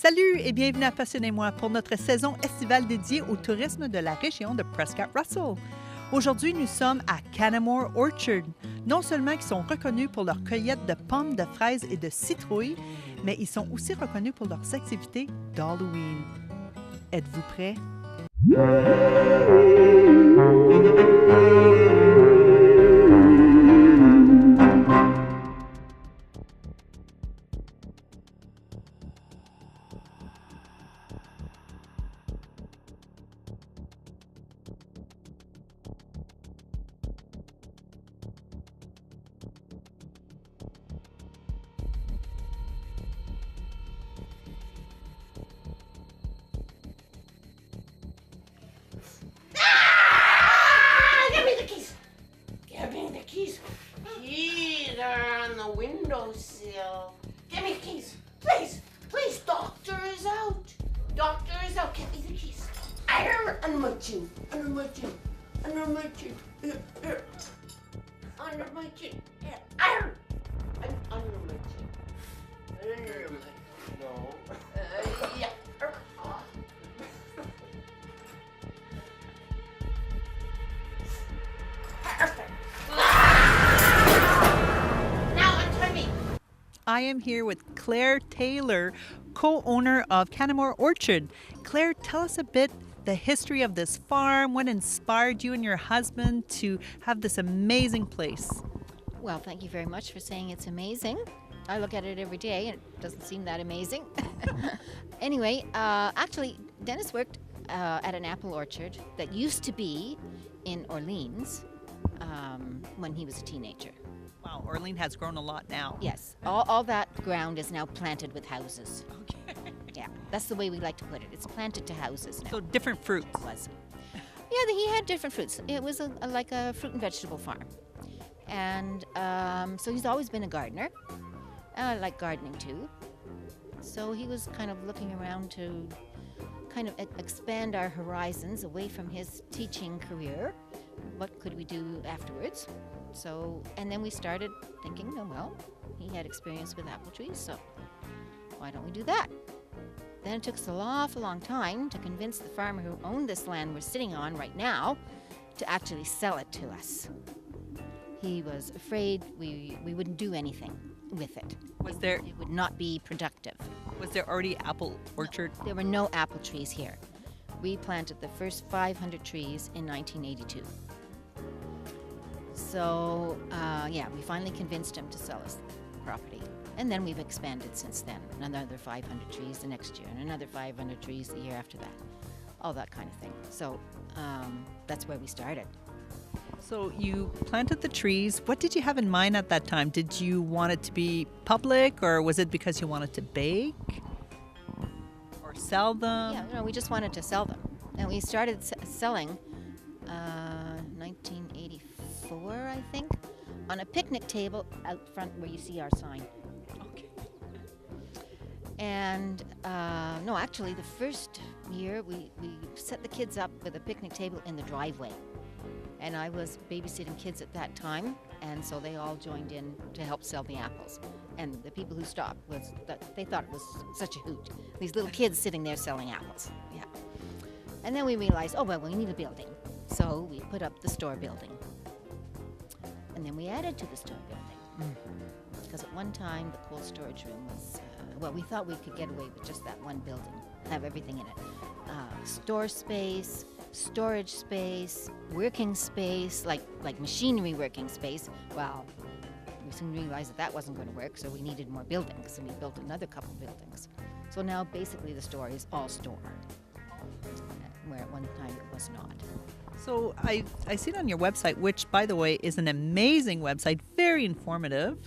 Salut et bienvenue à Passionnez-moi pour notre saison estivale dédiée au tourisme de la région de Prescott-Russell. Aujourd'hui, nous sommes à Kanima Orchard. Non seulement ils sont reconnus pour leur cueillette de pommes, de fraises et de citrouilles, mais ils sont aussi reconnus pour leurs activités d'Halloween. Êtes-vous prêts? Keys are on the windowsill. Give me the keys. Please. Please, doctor is out. Doctor is out. Give me the keys. Under my chin. Under my chin. Under my chin. Under my chin. I'm under my chin. Under my No. Yeah. Perfect. I am here with Claire Taylor, co-owner of Kanima Orchard. Claire, tell us a bit the history of this farm. What inspired you and your husband to have this amazing place? Well, thank you very much for saying it's amazing. I look at it every day and it doesn't seem that amazing. Anyway, actually, Dennis worked at an apple orchard that used to be in Orleans when he was a teenager. Wow, Orleans has grown a lot now. Yes, all that ground is now planted with houses. Okay. Yeah, that's the way we like to put it. It's planted to houses now. So different fruits. It was. Yeah, he had different fruits. It was like a fruit and vegetable farm. And so he's always been a gardener. And I like gardening too. So he was kind of looking around to kind of expand our horizons away from his teaching career. What could we do afterwards? So, and then we started thinking, oh, well, he had experience with apple trees, so why don't we do that? Then it took us an awful long time to convince the farmer who owned this land we're sitting on right now to actually sell it to us. He was afraid we wouldn't do anything with it. It would not be productive. Was there already apple orchard? No, there were no apple trees here. We planted the first 500 trees in 1982. So, we finally convinced him to sell us the property. And then we've expanded since then. Another 500 trees the next year, and another 500 trees the year after that. All that kind of thing. So, that's where we started. So you planted the trees. What did you have in mind at that time? Did you want it to be public, or was it because you wanted to bake or sell them? Yeah, no, we just wanted to sell them. And we started selling 1984, I think, on a picnic table out front where you see our sign. Okay. And actually, the first year we set the kids up with a picnic table in the driveway. And I was babysitting kids at that time, and so they all joined in to help sell the apples. And the people who stopped they thought it was such a hoot. These little kids sitting there selling apples. Yeah. And then we realized, we need a building. So we put up the store building. And then we added to the store building. Because at one time, the cold storage room was, we thought we could get away with just that one building, have everything in it. Store space, storage space, working space, like machinery working space. Well, we soon realized that wasn't going to work, so we needed more buildings, and we built another couple buildings. So now basically the store is all store, where at one time it was not. So I see it on your website, which, by the way, is an amazing website, very informative.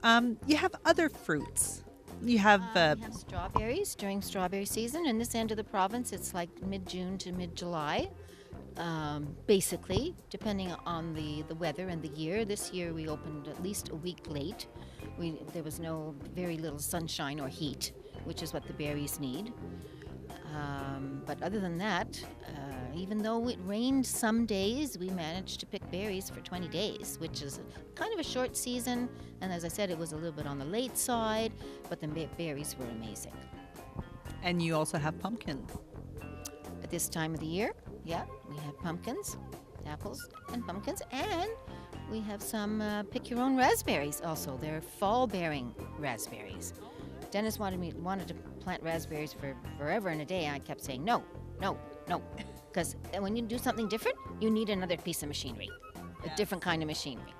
You have other fruits. You have we have strawberries during strawberry season. In this end of the province, it's like mid-June to mid-July, basically, depending on the weather and the year. This year we opened at least a week late. There was very little sunshine or heat, which is what the berries need. But other than that, even though it rained some days, we managed to pick berries for 20 days, which is kind of a short season. And as I said, it was a little bit on the late side, but the berries were amazing. And you also have pumpkins. At this time of the year, yeah, we have pumpkins, apples and pumpkins, and we have some pick-your-own raspberries also. They're fall-bearing raspberries. Dennis wanted to plant raspberries for forever and a day. I kept saying, no. Because when you do something different, you need another piece of machinery, a different kind of machinery.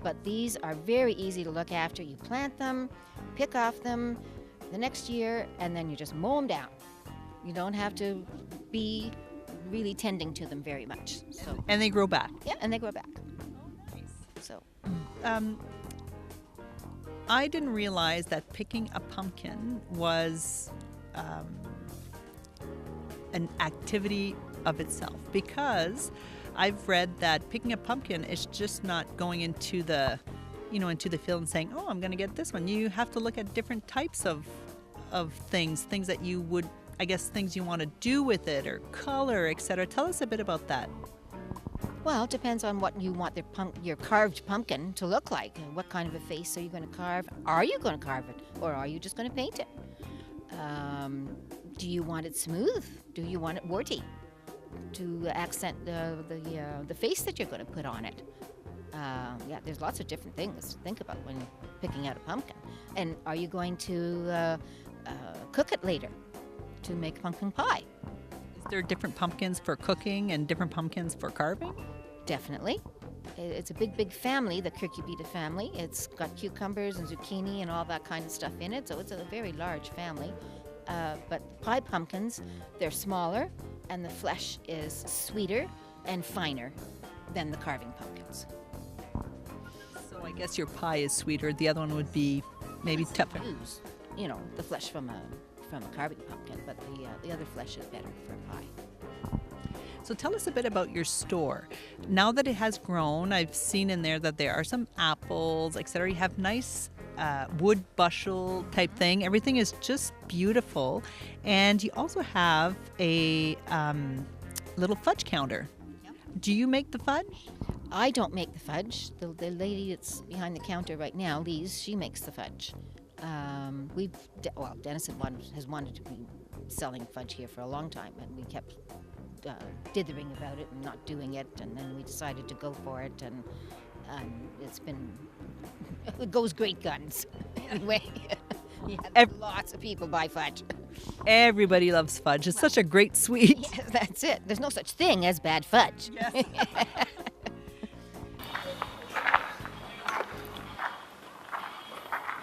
But these are very easy to look after. You plant them, pick off them the next year, and then you just mow them down. You don't have to be really tending to them very much. So And they grow back. yeah, and they grow back. So I didn't realize that picking a pumpkin was an activity of itself, because I've read that picking a pumpkin is just not going into the field and saying, oh, I'm going to get this one. You have to look at different types of things that you would, I guess, things you want to do with it, or color, etc. Tell us a bit about that. well, it depends on what you want your carved pumpkin to look like. And what kind of a face are you going to carve? Are you going to carve it, or are you just going to paint it? Do you want it smooth? Do you want it warty to accent the face that you're going to put on it? Yeah, there's lots of different things to think about when picking out a pumpkin. And are you going to cook it later to make pumpkin pie? Is there different pumpkins for cooking and different pumpkins for carving? Definitely. It's a big family, the cucurbita family. It's got cucumbers and zucchini and all that kind of stuff in it, so it's a very large family. But pie pumpkins, they're smaller, and the flesh is sweeter and finer than the carving pumpkins. So I guess your pie is sweeter. The other one would be maybe tougher. Use, the flesh from a carving pumpkin, but the other flesh is better for a pie. So tell us a bit about your store. Now that it has grown, I've seen in there that there are some apples, etc. You have nice wood bushel type thing. Everything is just beautiful. And you also have a little fudge counter. Yep. Do you make the fudge? I don't make the fudge. The lady that's behind the counter right now, Lise, she makes the fudge. Dennis has wanted to be selling fudge here for a long time, and we kept dithering about it and not doing it, and then we decided to go for it, and it goes great guns. Anyway, lots of people buy fudge. Everybody loves fudge. It's such a great sweet. Yeah, that's it. There's no such thing as bad fudge. Yes.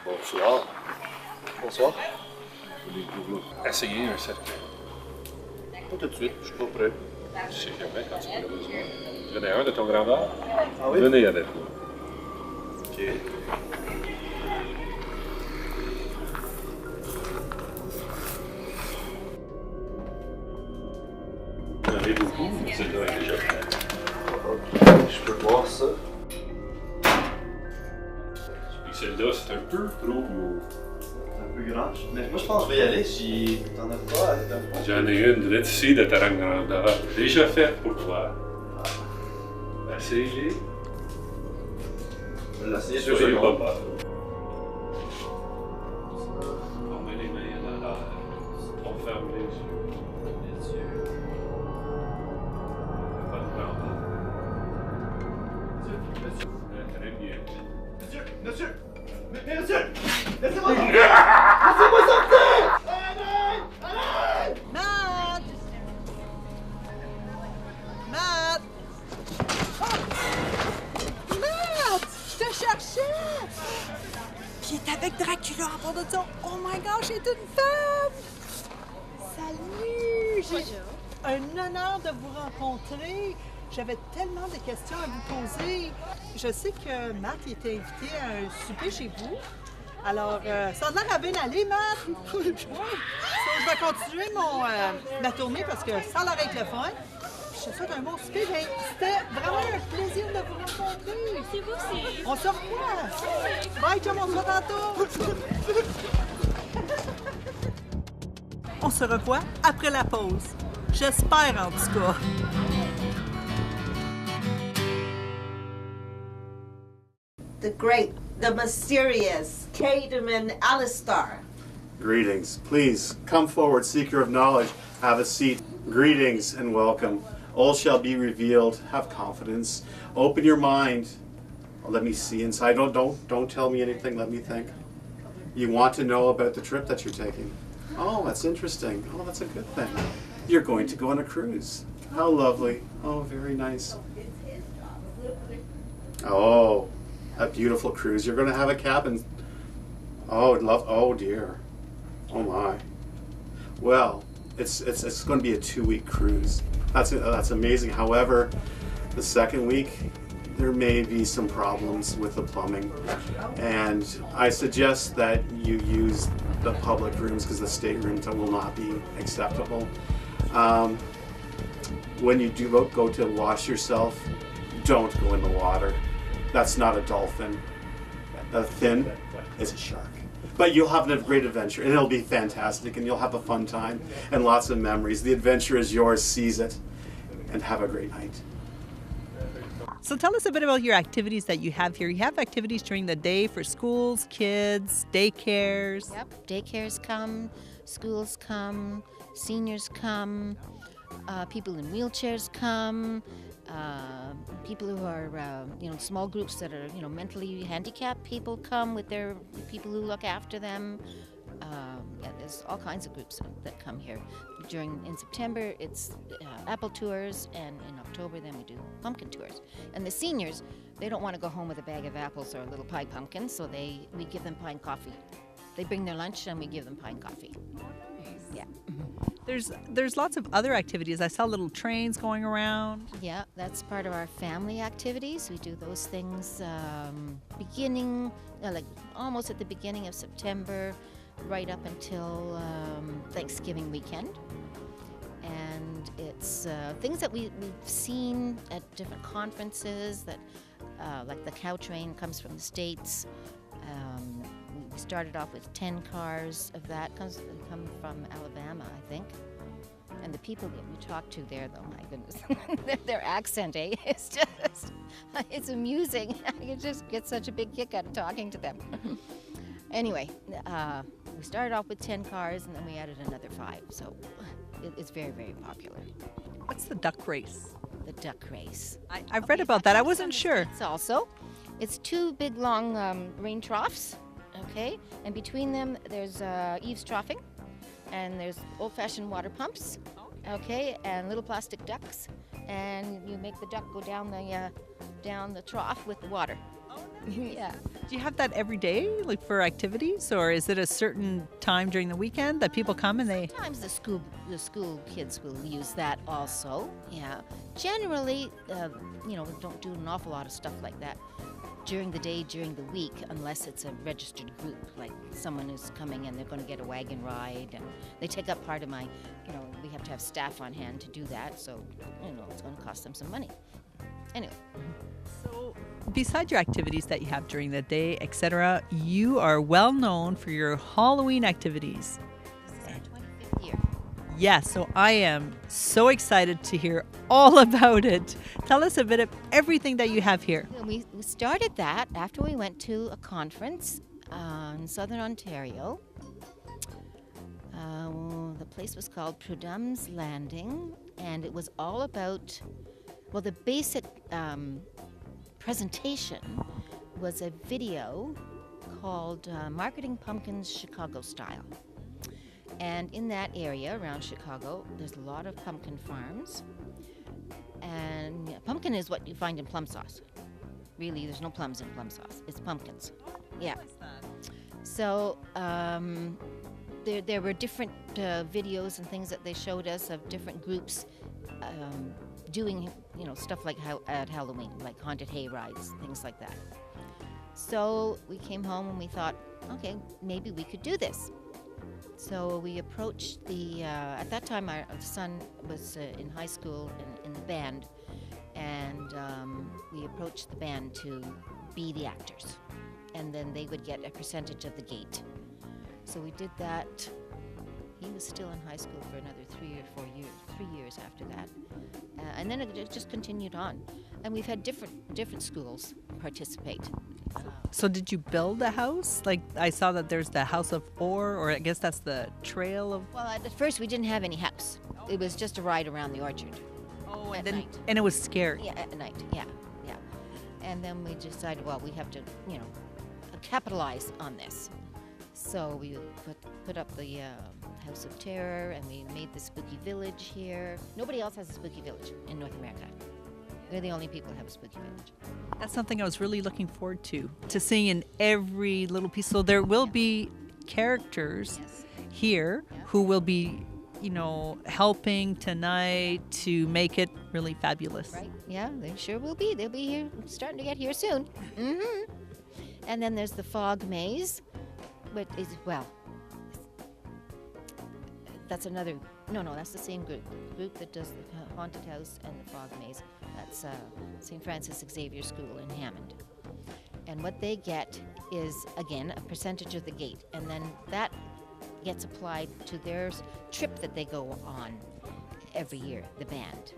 Bonsoir. Bonsoir. Voulez-vous essayer un cercueil? Pas tout de suite, je suis pas prêt. Je sais jamais quand tu en as besoin. J'en ai un de ton grandeur. Ah oui? Venez avec moi. OK. J'en ai beaucoup, mais celle-là est déjà faite. Je peux voir ça. Puis celle-là, c'est un peu trop gros. Un peu grand. Mais moi, je pense que je vais y aller si t'en as pas. J'en ai une drette ici de ta grandeur. Déjà faite pour toi. Essayez-les. Je vais l'essayer sur Soyez le pas monde. peur. On met les mains dans l'air. On ferme les yeux. Pas de prendre. Très bien. Monsieur! Mais monsieur! Laissez-moi sortir! Laissez-moi sortir! Allez! Allez! Matt! Matt! Matt! Je te cherchais! Puis il est avec Dracula en bord de son. Oh my gosh, c'est une femme! Salut! J'ai un honneur de vous rencontrer. J'avais tellement de questions à vous poser. Je sais que Matt était invité à un souper chez vous. Alors, ça a l'air à bien aller, Matt. Oui. So, je vais continuer ma tournée parce que ça a l'air avec le fun. Je te souhaite un bon souper. Mais c'était vraiment un plaisir de vous rencontrer. C'est vous aussi. On se revoit. Bye, chum, on se voit tantôt. On se revoit après la pause. J'espère, en tout cas. The great, the mysterious Cademan Alistar. Greetings. Please come forward, seeker of knowledge. Have a seat. Greetings and welcome. All shall be revealed. Have confidence. Open your mind. Let me see inside. Don't tell me anything. Let me think. You want to know about the trip that you're taking? Oh, that's interesting. Oh, that's a good thing. You're going to go on a cruise. How lovely. Oh, very nice. Oh, a beautiful cruise. You're going to have a cabin. Oh, oh dear. Oh my. Well, it's going to be a 2-week cruise. That's amazing. However, the second week there may be some problems with the plumbing, and I suggest that you use the public rooms because the staterooms will not be acceptable. When you do go to wash yourself, don't go in the water. That's not a dolphin. A fin is a shark. But you'll have a great adventure, and it'll be fantastic, and you'll have a fun time and lots of memories. The adventure is yours. Seize it, and have a great night. So tell us a bit about your activities that you have here. You have activities during the day for schools, kids, daycares. Yep, daycares come, schools come, seniors come, people in wheelchairs come, people who are, small groups that are, mentally handicapped people come with their people who look after them. There's all kinds of groups that come here. In September, it's apple tours, and in October, then we do pumpkin tours. And the seniors, they don't want to go home with a bag of apples or a little pie pumpkin, so we give them pie and coffee. They bring their lunch, and we give them pie and coffee. Yeah. There's lots of other activities. I saw little trains going around. Yeah, that's part of our family activities. We do those things almost at the beginning of September, right up until Thanksgiving weekend. And it's things that we've seen at different conferences, that like the cow train comes from the States. We started off with 10 cars of that. Come from Alabama, I think. And the people that we talk to there, though, my goodness, their accent, it's just, it's amusing. I just get such a big kick out of talking to them. Anyway, we started off with 10 cars, and then we added another 5. So it's very, very popular. What's the duck race? The duck race. I've read about that. I wasn't sure. It's 2 big, long rain troughs, okay? And between them, there's eaves troughing, and there's old-fashioned water pumps, okay? And little plastic ducks, and you make the duck go down the trough with the water. Yeah. Do you have that every day, like for activities, or is it a certain time during the weekend that people come and they? Sometimes the school kids will use that also. Yeah. Generally, we don't do an awful lot of stuff like that during the day, during the week, unless it's a registered group, like someone who's coming and they're going to get a wagon ride, and they take up part of my, we have to have staff on hand to do that, so, it's going to cost them some money. Anyway. So, besides your activities that you have during the day, etc., you are well known for your Halloween activities. This is our 25th year. Yes, so I am so excited to hear all about it. Tell us a bit of everything that you have here. We started that after we went to a conference in Southern Ontario. The place was called Prudhomme's Landing, and it was all about, the basic presentation was a video called Marketing Pumpkins Chicago Style. And in that area around Chicago, there's a lot of pumpkin farms. And pumpkin is what you find in plum sauce. Really, there's no plums in plum sauce. It's pumpkins. Yeah. So there were different videos and things that they showed us of different groups doing, stuff like at Halloween, like haunted hay rides, things like that. So we came home and we thought, okay, maybe we could do this. So we approached at that time our son was in high school in the band, and we approached the band to be the actors, and then they would get a percentage of the gate. So we did that. He was still in high school for another 3 years after that. And then it just continued on. And we've had different schools participate. So did you build a house? Like I saw that there's the House of Ore, or I guess that's the trail of... Well, at first we didn't have any house. It was just a ride around the orchard. Oh, at and then, night. and it was scary. Yeah, at night, yeah. And then we decided, well, we have to, capitalize on this. So we put up the House of Terror, and we made the Spooky Village here. Nobody else has a Spooky Village in North America. We're the only people who have a Spooky Village. That's something I was really looking forward to seeing in every little piece. So there will be characters here who will be, helping tonight to make it really fabulous. Right? Yeah, they sure will be. They'll be here, starting to get here soon. Mm-hmm. And then there's the Fog Maze, which is, that's another, that's the same group. The group that does the Haunted House and the Fog Maze. That's St. Francis Xavier School in Hammond. And what they get is, again, a percentage of the gate. And then that gets applied to their trip that they go on every year, the band.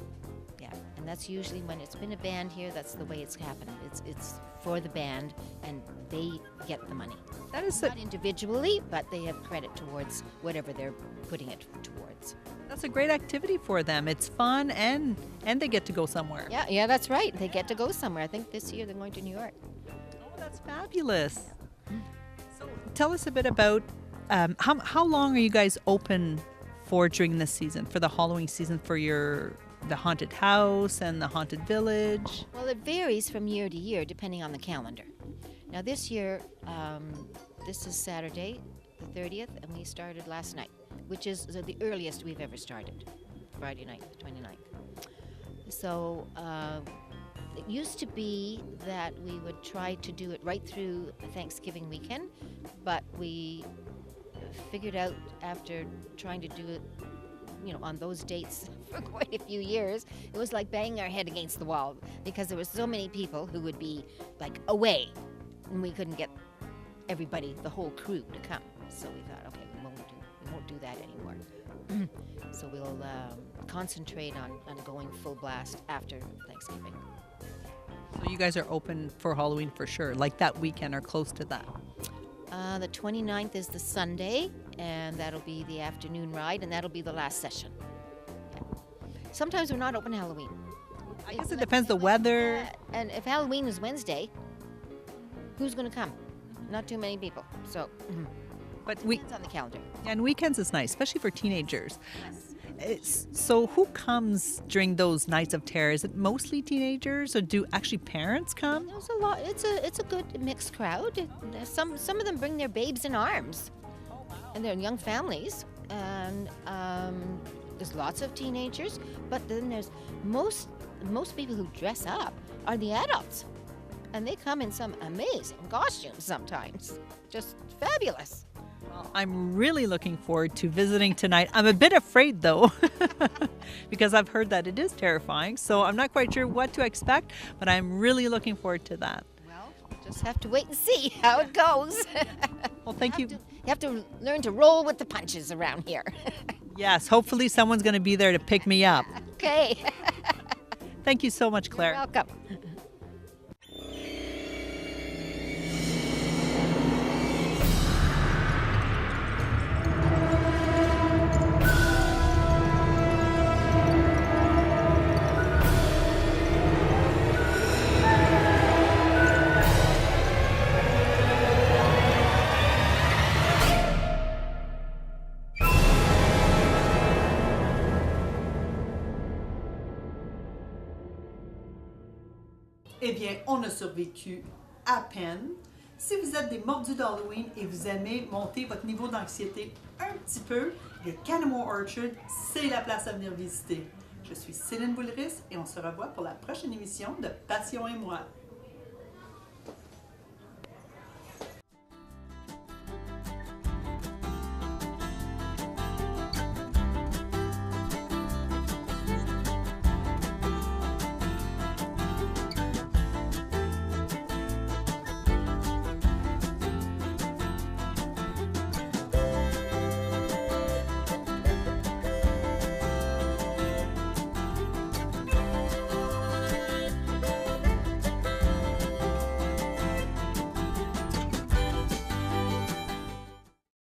Yeah, and that's usually when it's been a band here, that's the way it's happened. It's for the band, and they get the money. That is Not individually, but they have credit towards whatever they're putting it towards. That's a great activity for them. It's fun, and they get to go somewhere. Yeah, that's right. They get to go somewhere. I think this year they're going to New York. Oh, that's fabulous. So tell us a bit about how long are you guys open for during this season, for the Halloween season, for the haunted house and the haunted village? Well, it varies from year to year depending on the calendar. Now this year, this is Saturday, the 30th, and we started last night, which is the earliest we've ever started, Friday night, the 29th. So it used to be that we would try to do it right through Thanksgiving weekend, but we figured out after trying to do it on those dates for quite a few years, it was like banging our head against the wall because there were so many people who would be like away, and we couldn't get everybody, the whole crew, to come. So we thought, okay, we won't do that anymore. So we'll concentrate on going full blast after Thanksgiving. So you guys are open for Halloween for sure, like that weekend or close to that? The 29th is the Sunday, and that'll be the afternoon ride, and that'll be the last session. Yeah. Sometimes we're not open Halloween. I guess it depends the weather. And if Halloween is Wednesday, who's going to come? Not too many people. So, But it's on the calendar. and weekends is nice, especially for teenagers. So who comes during those nights of terror? Is it mostly teenagers, or do actually parents come? There's a lot. It's a good mixed crowd. Some of them bring their babes in arms, and they're young families. And there's lots of teenagers, but then there's most people who dress up are the adults, and they come in some amazing costumes sometimes, just fabulous. Well, I'm really looking forward to visiting tonight. I'm a bit afraid though, because I've heard that it is terrifying. So I'm not quite sure what to expect, but I'm really looking forward to that. Well, just have to wait and see how it goes. Well, thank you. You have to learn to roll with the punches around here. Yes, hopefully someone's going to be there to pick me up. Okay. Thank you so much, Claire. You're welcome. Eh bien, on a survécu à peine. Si vous êtes des mordus d'Halloween et vous aimez monter votre niveau d'anxiété un petit peu, le Kanima Orchard, c'est la place à venir visiter. Je suis Céline Boulris et on se revoit pour la prochaine émission de Passion et moi.